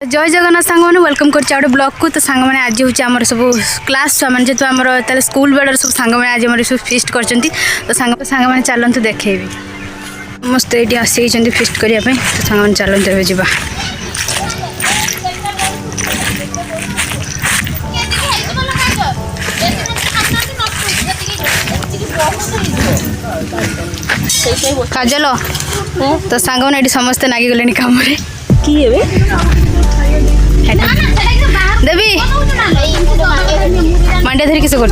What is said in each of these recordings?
जय जगन्नाथ सांग मैंने वेलकम कर ब्लॉग को। तो सांग मैंने आज हूँ आम सब क्लास छुआ मैंने जेहतु आम स्कूल बेलर सब सांग मैंने आज आम सब फिस्ट कर तो सांग मैंने चलते देखेबी समस्त ये आसी फिस्ट करने तो सांग मैंने चलते जा काजल तो सांग मैंने ये समस्ते नागी गले कम देवी मंडे धर किस कर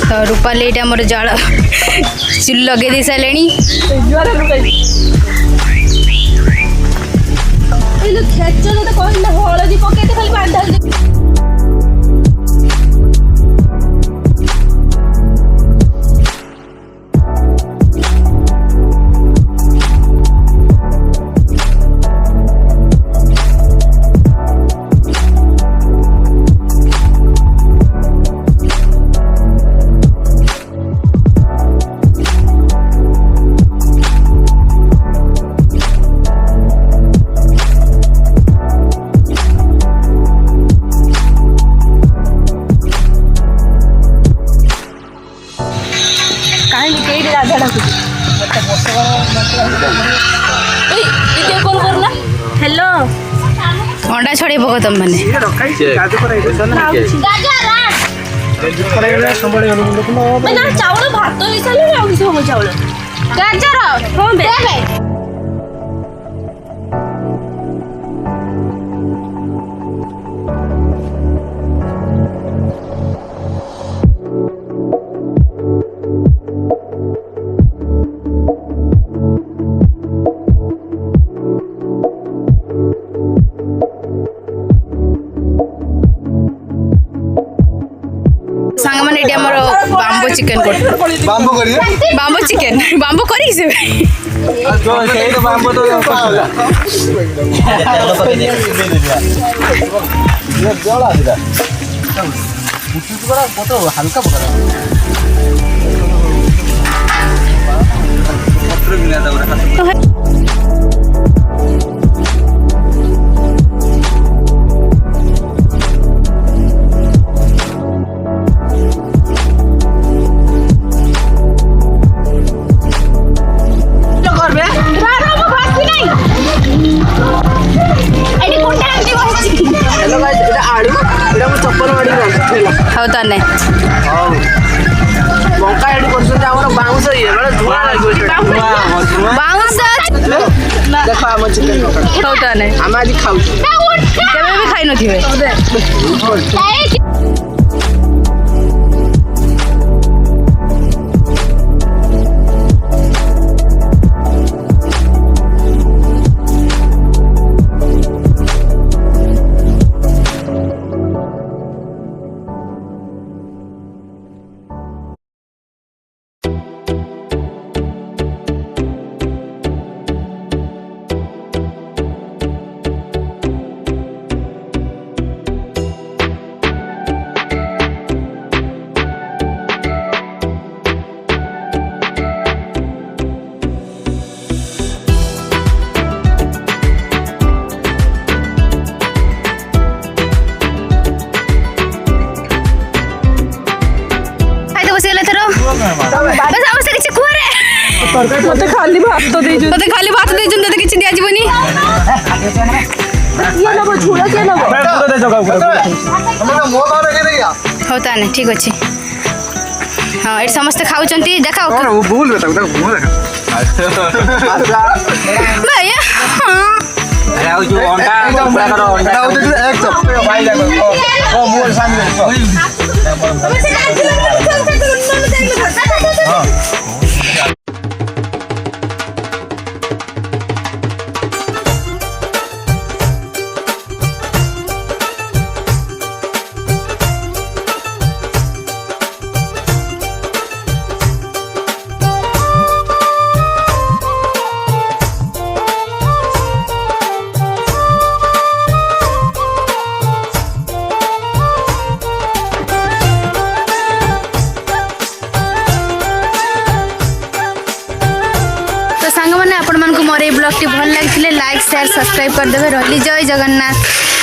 तो रूपाली ये मोर जाल चुल लगे दे सारे हेलो अंडा छड़े पक तुम मैंने चावल भात चावल गाजर सांग मैंने ये bamboo chicken bamboo chicken bamboo करी से ताने खाई न मते खाली भात तो किछि दिया जीवनी ये नबो छुड़ा के नबो पूरा दे जगह होता नहीं ठीक अछि हां ए समस्त खाउचंती देखाओ भूल भैया अरे आउ जो अंडा पूरा करो अंडा एक चप भाई देखो ओ मोर सामने मोर ये ब्लॉग टी भल लगी लाइक शेयर सब्सक्राइब करदे। रही जय जगन्नाथ।